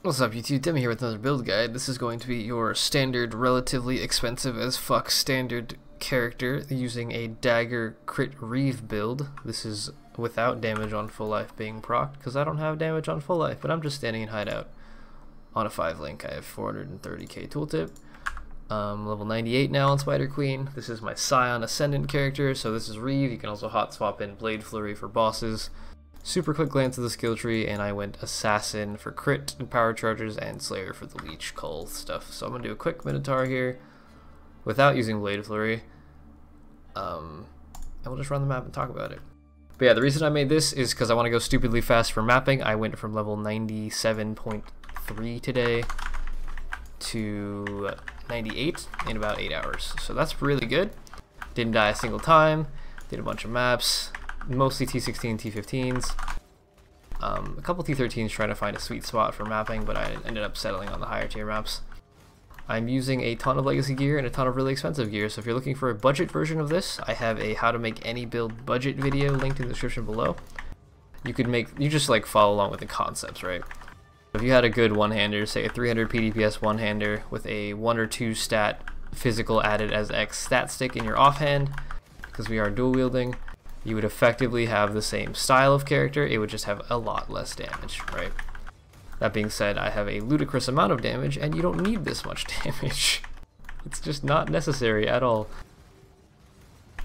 What's up YouTube, Demi here with another build guide. This is going to be your standard, relatively expensive as fuck standard character using a dagger crit Reave build. This is without damage on full life being procced because I don't have damage on full life, but I'm just standing in hideout on a 5 link. I have 430k tooltip. Level 98 now on Spider Queen. This is my SCION Ascendant character, so this is Reave. You can also hot swap in Blade Flurry for bosses. Super quick glance of the skill tree, and I went Assassin for crit and power charges, and Slayer for the leech cull stuff. So I'm gonna do a quick Minotaur here, without using Blade Flurry, and we'll just run the map and talk about it. But yeah, the reason I made this is because I want to go stupidly fast for mapping. I went from level 97.3 today to 98 in about 8 hours, so that's really good. Didn't die a single time, did a bunch of maps. Mostly T16, T15s, a couple T13s trying to find a sweet spot for mapping, but I ended up settling on the higher tier maps. I'm using a ton of legacy gear and a ton of really expensive gear, so if you're looking for a budget version of this, I have a how to make any build budget video linked in the description below. You just like follow along with the concepts, right? If you had a good one-hander, say a 300 PDPS one-hander with a 1 or 2 stat physical added as X stat stick in your offhand, because we are dual wielding, you would effectively have the same style of character, it would just have a lot less damage, right? That being said, I have a ludicrous amount of damage, and you don't need this much damage. It's just not necessary at all.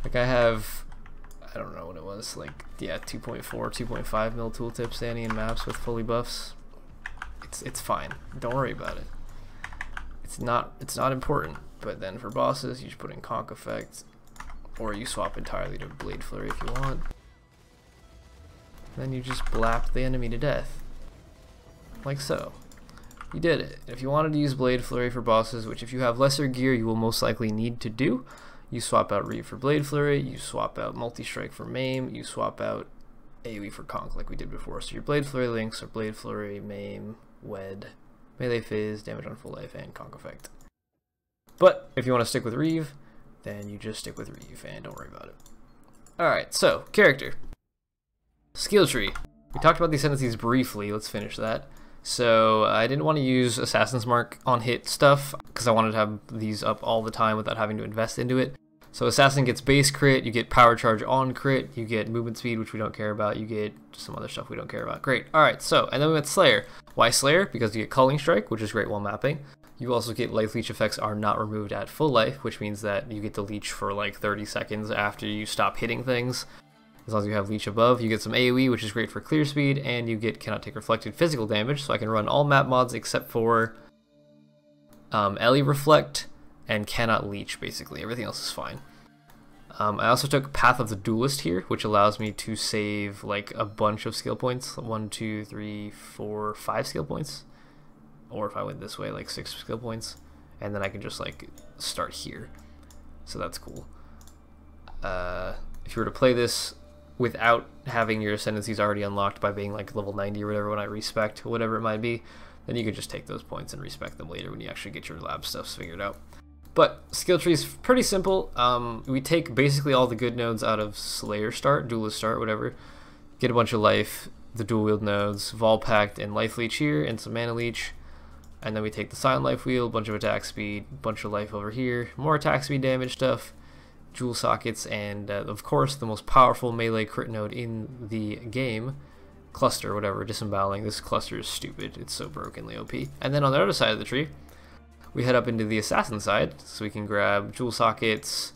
Like I have, I don't know what it was, like, yeah, 2.4, 2.5 mil tooltip standing in maps with fully buffs. It's fine, don't worry about it. It's not important, but then for bosses, you just put in conk effect, or you swap entirely to Blade Flurry if you want. Then you just blap the enemy to death. Like so. You did it. If you wanted to use Blade Flurry for bosses, which if you have lesser gear you will most likely need to do, you swap out Reave for Blade Flurry, you swap out Multi-Strike for Maim, you swap out AoE for Conk like we did before. So your Blade Flurry links are Blade Flurry, Maim, Wed, Melee Fizz, damage on full life, and Conk effect. But if you want to stick with Reave, then you just stick with Reave and don't worry about it. Alright, so, character. Skill tree. We talked about the ascendancies briefly, let's finish that. So, I didn't want to use Assassin's Mark on hit stuff, because I wanted to have these up all the time without having to invest into it. So Assassin gets base crit, you get power charge on crit, you get movement speed, which we don't care about, you get some other stuff we don't care about. Great, alright, so, and then we went Slayer. Why Slayer? Because you get Culling Strike, which is great while mapping. You also get life leech effects are not removed at full life, which means that you get to leech for like 30 seconds after you stop hitting things. As long as you have leech above, you get some AoE, which is great for clear speed, and you get cannot take reflected physical damage, so I can run all map mods except for Ellie Reflect and cannot leech, basically. Everything else is fine. I also took Path of the Duelist here, which allows me to save like a bunch of skill points. 1, 2, 3, 4, 5 skill points. Or if I went this way, like 6 skill points, and then I can just like start here, so that's cool. If you were to play this without having your ascendancies already unlocked by being like level 90 or whatever when I respect, whatever it might be, then you could just take those points and respect them later when you actually get your lab stuff figured out. But skill tree is pretty simple. We take basically all the good nodes out of Slayer start, Duelist start, whatever, get a bunch of life, the dual wield nodes, Vol Pact and Life Leech here, and some Mana Leech. And then we take the Silent Life Wheel, a bunch of attack speed, bunch of life over here, more attack speed damage stuff, jewel sockets, and of course the most powerful melee crit node in the game, Cluster, whatever, Disemboweling. This cluster is stupid, it's so brokenly OP. And then on the other side of the tree, we head up into the assassin side, so we can grab jewel sockets,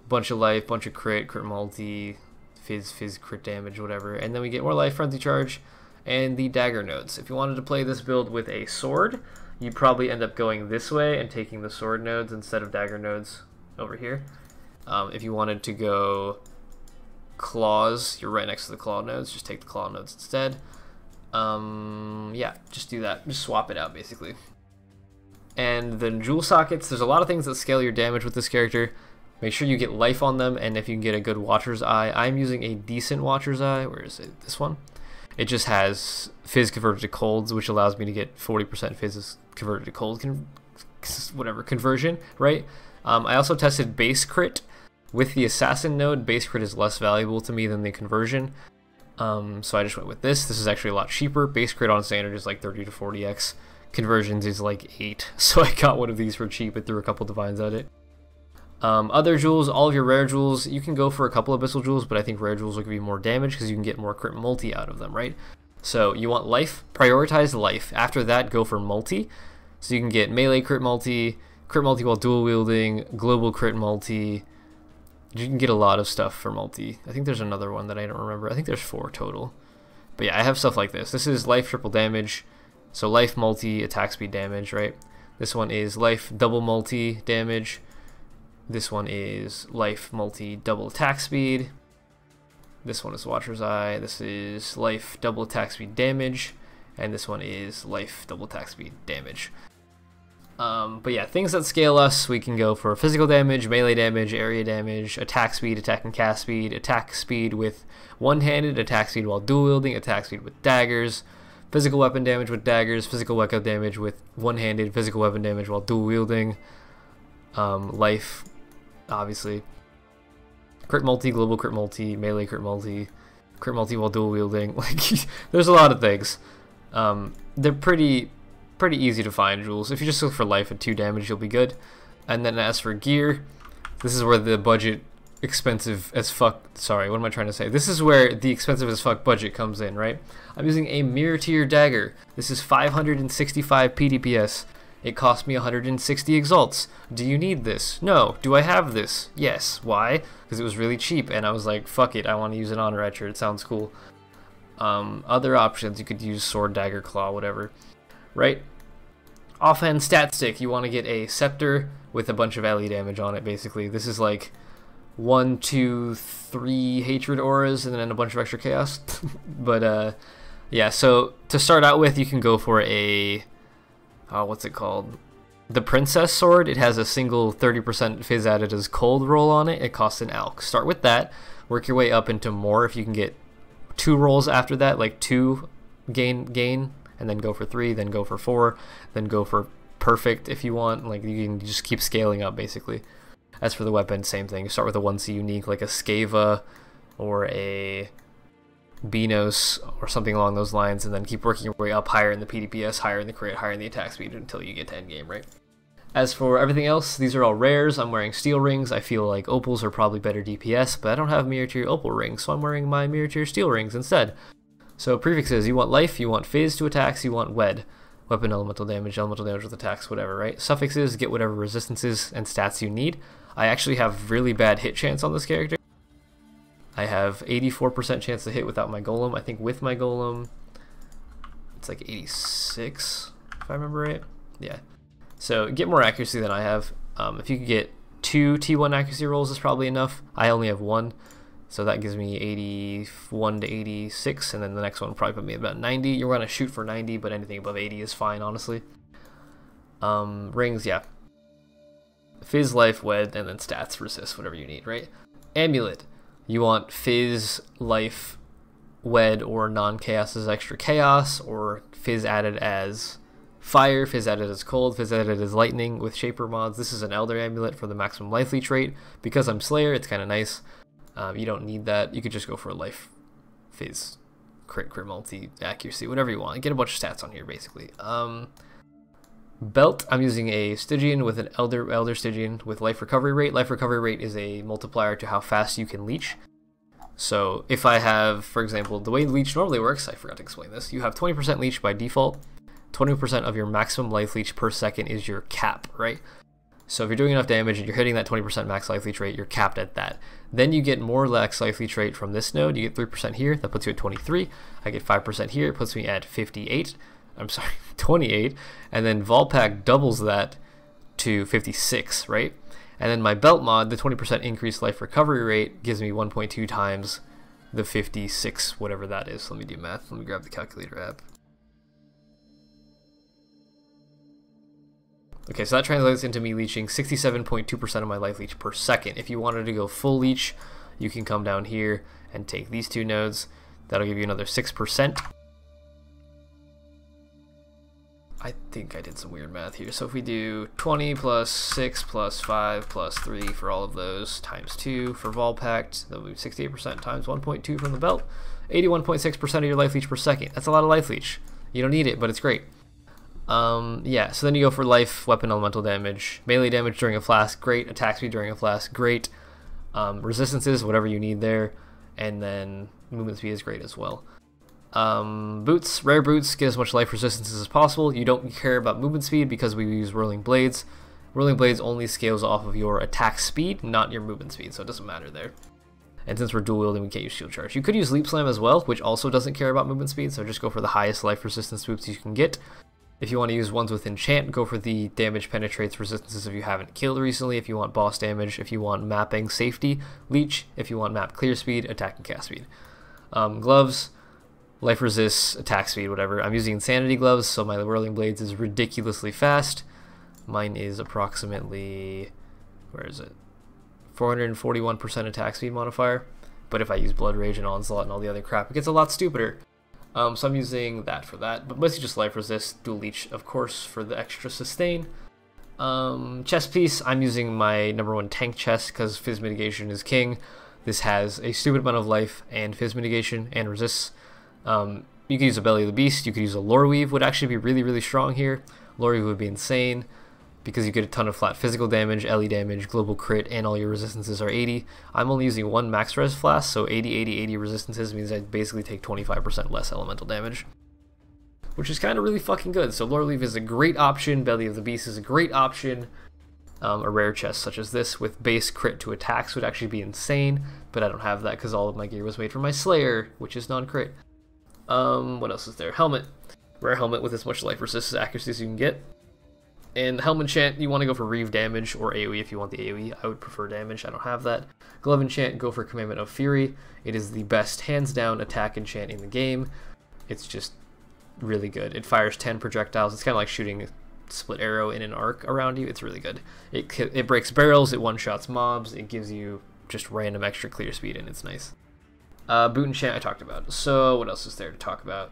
bunch of life, bunch of crit multi, fizz crit damage, whatever, and then we get more life, frenzy charge, and the dagger nodes. If you wanted to play this build with a sword, you'd probably end up going this way and taking the sword nodes instead of dagger nodes over here. If you wanted to go claws, you're right next to the claw nodes, just take the claw nodes instead. Yeah, just do that. Just swap it out, basically. And then jewel sockets, there's a lot of things that scale your damage with this character. Make sure you get life on them, and if you can get a good Watcher's Eye. I'm using a decent Watcher's Eye. Where is it? This one? It just has Fizz converted to colds, which allows me to get 40% Fizz converted to cold conversion, right? I also tested base crit. With the assassin node, base crit is less valuable to me than the conversion. So I just went with this. This is actually a lot cheaper. Base crit on standard is like 30 to 40x. conversions is like 8, so I got one of these for cheap and threw a couple divines at it. Other jewels, all of your rare jewels, you can go for a couple abyssal jewels, but I think rare jewels will give you more damage because you can get more crit multi out of them, right? So you want life, prioritize life. After that, go for multi. So you can get melee crit multi while dual wielding, global crit multi. You can get a lot of stuff for multi. I think there's another one that I don't remember. I think there's 4 total. But yeah, I have stuff like this. This is life triple damage. So life multi attack speed damage, right? This one is life double multi damage. This one is life multi double attack speed. This one is Watcher's Eye. This is life double attack speed damage. And this one is life double attack speed damage. But yeah, things that scale us, we can go for physical damage, melee damage, area damage, attack speed, attack and cast speed, attack speed with one-handed, attack speed while dual wielding, attack speed with daggers, physical weapon damage with daggers, physical weapon damage with one-handed, physical weapon damage while dual wielding, life, obviously, crit multi, global crit multi, melee crit multi while dual wielding. Like, there's a lot of things. They're pretty easy to find jewels. If you just look for life at 2 damage, you'll be good. And then as for gear, this is where the budget expensive as fuck, sorry, what am I trying to say? This is where the expensive as fuck budget comes in, right? I'm using a mirror tier dagger. This is 565 PDPS. It cost me 160 exalts. Do you need this? No. Do I have this? Yes. Why? Because it was really cheap and I was like, fuck it, I want to use an honor etcher. It sounds cool. Other options, you could use sword, dagger, claw, whatever. Right? Offhand stat stick, you want to get a scepter with a bunch of LE damage on it, basically. This is like 1, 2, 3 hatred auras and then a bunch of extra chaos. But yeah, so to start out with, you can go for a what's it called? The princess sword. It has a single 30% fizz added as cold roll on it. It costs an alch. Start with that, work your way up into more. If you can get 2 rolls after that, like 2 gain, and then go for 3, then go for 4, then go for perfect if you want. Like, you can just keep scaling up, basically. As for the weapon, same thing. You start with a 1C unique, like a Scava or a Benos or something along those lines, and then keep working your way up higher in the PDPS, higher in the crit, higher in the attack speed until you get to endgame, right? As for everything else, these are all rares. I'm wearing steel rings. I feel like opals are probably better DPS, but I don't have mirror tier opal rings, so I'm wearing my mirror tier steel rings instead. So prefixes, you want life, you want fizz to attacks, you want wed. Weapon elemental damage with attacks, whatever, right? Suffixes, get whatever resistances and stats you need. I actually have really bad hit chance on this character. I have 84% chance to hit without my golem. I think with my golem, it's like 86, if I remember right. Yeah. So get more accuracy than I have. If you could get 2 T1 accuracy rolls is probably enough. I only have 1. So that gives me 81 to 86, and then the next one will probably put me at about 90. You're going to shoot for 90, but anything above 80 is fine, honestly. Rings, yeah. Fizz, life, wed, and then stats, resist, whatever you need, right? Amulet. You want fizz, life, wed, or non-chaos as extra chaos, or fizz added as fire, fizz added as cold, fizz added as lightning with shaper mods. This is an elder amulet for the maximum life leech rate. Because I'm Slayer, it's kind of nice. You don't need that. You could just go for a life, fizz, crit multi, accuracy, whatever you want. Get a bunch of stats on here, basically. Belt, I'm using a Stygian with an Elder Stygian with life recovery rate. Life recovery rate is a multiplier to how fast you can leech. So if I have, for example, the way leech normally works, I forgot to explain this, you have 20% leech by default. 20% of your maximum life leech per second is your cap, right? So if you're doing enough damage and you're hitting that 20% max life leech rate, you're capped at that. Then you get more max life leech rate from this node. You get 3% here, that puts you at 23. I get 5% here, it puts me at 58. I'm sorry, 28. And then Volpack doubles that to 56, right? And then my belt mod, the 20% increased life recovery rate, gives me 1.2 times the 56, whatever that is. Let me do math. Let me grab the calculator app. Okay, so that translates into me leeching 67.2% of my life leech per second. If you wanted to go full leech, you can come down here and take these 2 nodes. That'll give you another 6%. I think I did some weird math here. So if we do 20 plus 6 plus 5 plus 3 for all of those times 2 for Volpact, that'll be 68% times 1.2 from the belt. 81.6% of your life leech per second. That's a lot of life leech. You don't need it, but it's great. Yeah, so then you go for life, weapon, elemental damage, melee damage during a flask, great, attack speed during a flask, great, resistances, whatever you need there, and then movement speed is great as well. Boots, rare boots, get as much life resistances as possible. You don't care about movement speed because we use Whirling Blades. Whirling Blades only scales off of your attack speed, not your movement speed, so it doesn't matter there. And since we're dual wielding, we can't use Shield Charge. You could use Leap Slam as well, which also doesn't care about movement speed, so just go for the highest life resistance boots you can get. If you want to use ones with Enchant, go for the damage penetrates resistances if you haven't killed recently, if you want boss damage, if you want mapping safety, leech, if you want map clear speed, attack and cast speed. Gloves, life resists, attack speed, whatever. I'm using Insanity gloves, so my Whirling Blades is ridiculously fast. Mine is approximately, where is it? 441% attack speed modifier. But if I use Blood Rage and Onslaught and all the other crap, it gets a lot stupider. So I'm using that for that, but mostly just life resist, dual leech, of course, for the extra sustain. Chest piece, I'm using my #1 tank chest because Fizz mitigation is king. This has a stupid amount of life and Fizz mitigation and resists. You could use a Belly of the Beast, you could use a Lore Weave, would actually be really, really strong here. Lore Weave would be insane because you get a ton of flat physical damage, LE damage, global crit, and all your resistances are 80. I'm only using one max res flask, so 80, 80, 80 resistances means I basically take 25% less elemental damage, which is kind of really fucking good. So Lore Weave is a great option, Belly of the Beast is a great option. A rare chest such as this with base crit to attacks would actually be insane, but I don't have that because all of my gear was made for my Slayer, which is non-crit. What else is there? Helmet. Rare helmet with as much life resistance accuracy as you can get. And Helm Enchant, you want to go for Reave damage or AoE if you want the AoE. I would prefer damage, I don't have that. Glove Enchant, go for Commandment of Fury. It is the best hands down attack enchant in the game. It's just really good. It fires 10 projectiles. It's kind of like shooting a split arrow in an arc around you. It's really good. It breaks barrels, it one-shots mobs, it gives you just random extra clear speed, and it's nice. Boot Enchant I talked about. So what else is there to talk about?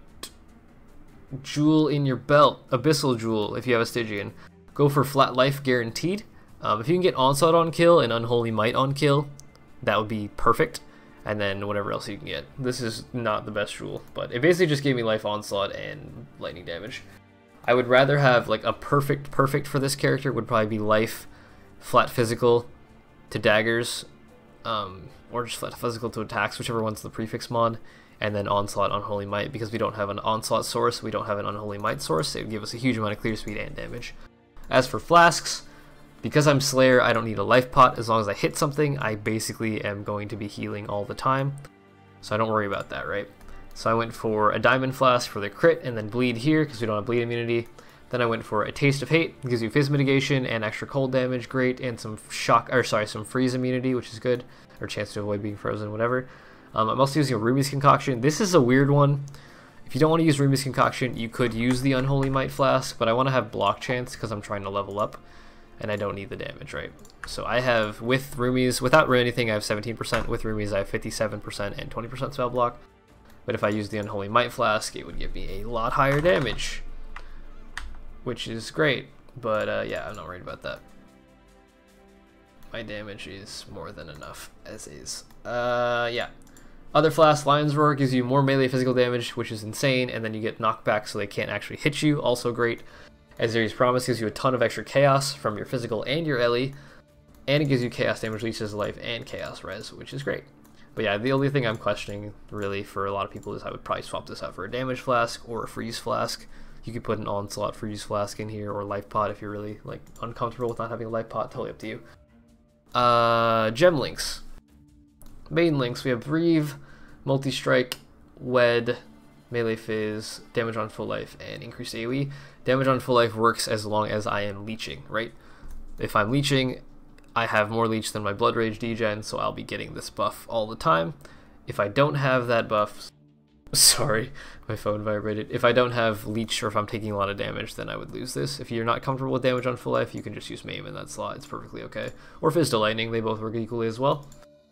Jewel in your belt. Abyssal Jewel if you have a Stygian. Go for flat life guaranteed. If you can get Onslaught on kill and Unholy Might on kill, that would be perfect. And then whatever else you can get. This is not the best jewel, but it basically just gave me life onslaught and lightning damage. I would rather have like a perfect for this character would probably be life, flat physical to daggers, or just flat physical to attacks, whichever one's the prefix mod, and then onslaught, unholy might, because we don't have an onslaught source, we don't have an unholy might source. It would give us a huge amount of clear speed and damage. As for flasks, because I'm Slayer, I don't need a life pot. As long as I hit something, I basically am going to be healing all the time, so I don't worry about that, right? So I went for a diamond flask for the crit, and then bleed here because we don't have bleed immunity. Then I went for a taste of hate, it gives you fizz mitigation and extra cold damage, great, and some some freeze immunity, which is good, or chance to avoid being frozen, whatever. I'm also using a Ruby's Concoction. This is a weird one. If you don't want to use Ruby's Concoction, you could use the Unholy Might Flask, but I want to have block chance because I'm trying to level up, and I don't need the damage, right? So I have, with Rumies, without anything, I have 17%. With Rumies, I have 57% and 20% spell block. But if I use the Unholy Might Flask, it would give me a lot higher damage, which is great. But yeah, I'm not worried about that. My damage is more than enough, as is. Yeah. Other Flask, Lion's Roar gives you more melee physical damage, which is insane, and then you get knockback so they can't actually hit you, also great. Azeri's Promise gives you a ton of extra chaos from your physical and your LE, and it gives you chaos damage, leeches life, and chaos res, which is great. But yeah, the only thing I'm questioning, really, for a lot of people is I would probably swap this out for a damage flask or a freeze flask. You could put an onslaught freeze flask in here, or life pot if you're really like uncomfortable with not having a life pot, totally up to you. Gem links. Main links, we have Reave, Multi-Strike, Wed, Melee Fizz, Damage on Full Life, and Increased AoE. Damage on Full Life works as long as I am leeching, right? If I'm leeching, I have more leech than my Blood Rage degen, so I'll be getting this buff all the time. If I don't have that buff, sorry, my phone vibrated. If I don't have leech, or if I'm taking a lot of damage, then I would lose this. If you're not comfortable with damage on full life, you can just use Maim in that slot, it's perfectly okay. Or Fizz to Lightning, they both work equally as well.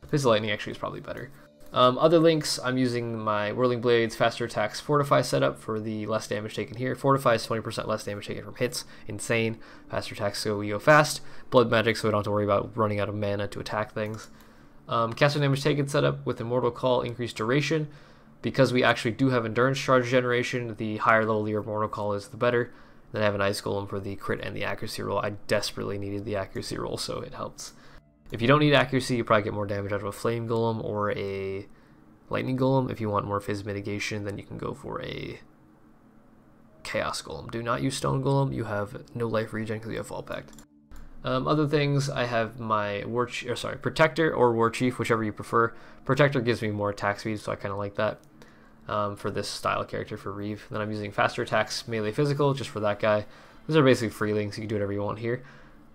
Fizz to Lightning actually is probably better. Other links, I'm using my Whirling Blades, Faster Attacks, Fortify setup for the less damage taken here. Fortify is 20% less damage taken from hits, insane. Faster Attacks so we go fast. Blood Magic so we don't have to worry about running out of mana to attack things. Caster Damage Taken setup with Immortal Call, increased duration. Because we actually do have Endurance Charge generation, the higher level your Immortal Call is, the better. Then I have an Ice Golem for the crit and the accuracy roll. I desperately needed the accuracy roll, so it helps. If you don't need accuracy, you probably get more damage out of a Flame Golem or a Lightning Golem. If you want more Fizz mitigation, then you can go for a Chaos Golem. Do not use Stone Golem. You have no life regen because you have Fall Pact. Other things, I have my Protector or War Chief, whichever you prefer. Protector gives me more attack speed, so I kind of like that for this style character for Reave. Then I'm using faster attacks, melee physical, just for that guy. These are basically freelings, you can do whatever you want here.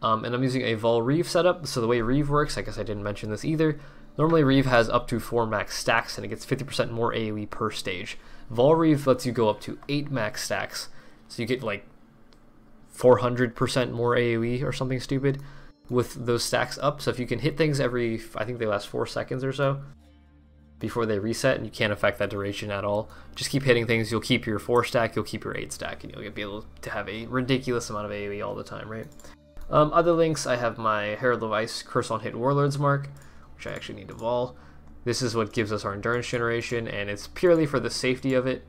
And I'm using a Vol Reave setup, so the way Reave works, I guess I didn't mention this either. Normally Reave has up to 4 max stacks, and it gets 50% more AoE per stage. Vol Reave lets you go up to 8 max stacks, so you get like 400% more AoE or something stupid with those stacks up. So if you can hit things every, I think they last 4 seconds or so before they reset, and you can't affect that duration at all, just keep hitting things, you'll keep your 4 stack, you'll keep your 8 stack, and you'll be able to have a ridiculous amount of AoE all the time, right? Other links, I have my Herald of Ice Curse on Hit Warlord's Mark, which I actually need to vol. This is what gives us our endurance generation, and it's purely for the safety of it.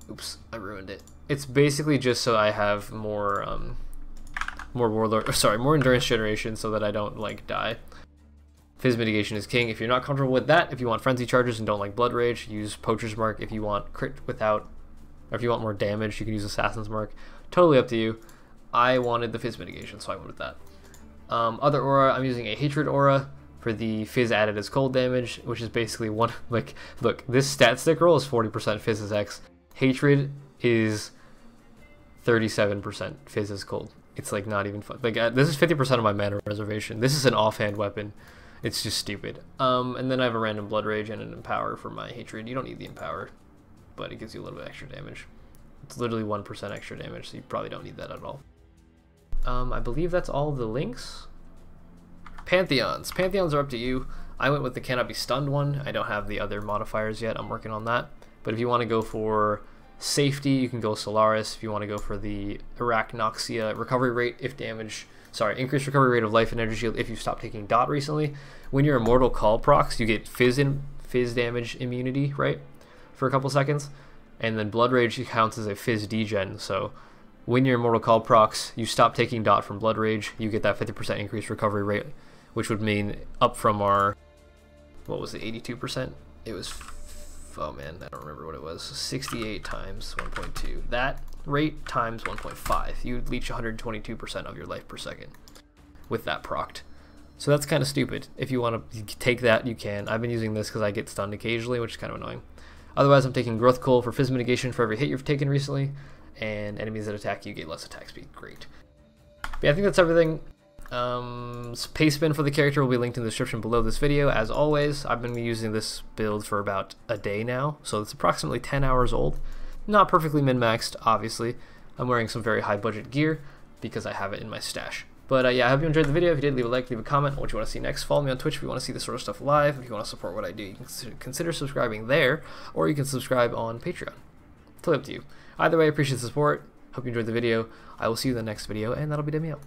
Oops, I ruined it. It's basically just so I have more more endurance generation so that I don't like die. Fizz mitigation is king. If you're not comfortable with that, if you want frenzy charges and don't like blood rage, use Poacher's Mark. If you want crit without, or if you want more damage, you can use Assassin's Mark. Totally up to you. I wanted the Fizz mitigation, so I went with that. Other aura, I'm using a Hatred aura for the Fizz added as cold damage, which is basically one, like, look, this stat stick roll is 40% Fizz as X. Hatred is 37% Fizz as cold. It's like not even fun. Like this is 50% of my mana reservation. This is an offhand weapon. It's just stupid. And then I have a random blood rage and an empower for my hatred. You don't need the empower, but it gives you a little bit extra damage. It's literally 1% extra damage, so you probably don't need that at all. I believe that's all of the links. Pantheons. Pantheons are up to you. I went with the cannot be stunned one. I don't have the other modifiers yet. I'm working on that. But if you want to go for safety, you can go Solaris. If you want to go for the Arachnoxia recovery rate, increased recovery rate of life and energy shield if you stop taking dot recently. When you're Immortal Call procs, you get fizz damage immunity, right, for a couple seconds. And then Blood Rage counts as a fizz degen, so when you're Immortal Call procs, you stop taking dot from Blood Rage, you get that 50% increased recovery rate, which would mean up from our, what was it, 82%? It was, oh man, I don't remember what it was, 68 times 1.2. That rate times 1.5. You would leech 122% of your life per second with that procced. So that's kind of stupid. If you want to take that, you can. I've been using this because I get stunned occasionally, which is kind of annoying. Otherwise, I'm taking Growth Coal for fizz mitigation for every hit you've taken recently, and enemies that attack you get less attack speed. Great. But yeah, I think that's everything. Pace spin for the character will be linked in the description below this video. As always, I've been using this build for about a day now, so it's approximately 10 hours old. Not perfectly min-maxed, obviously. I'm wearing some very high budget gear because I have it in my stash. But yeah, I hope you enjoyed the video. If you did, leave a like, leave a comment on what you want to see next. Follow me on Twitch if you want to see this sort of stuff live. If you want to support what I do, you can consider subscribing there, or you can subscribe on Patreon. Totally up to you. Either way, I appreciate the support. Hope you enjoyed the video. I will see you in the next video, and that'll be Demi out.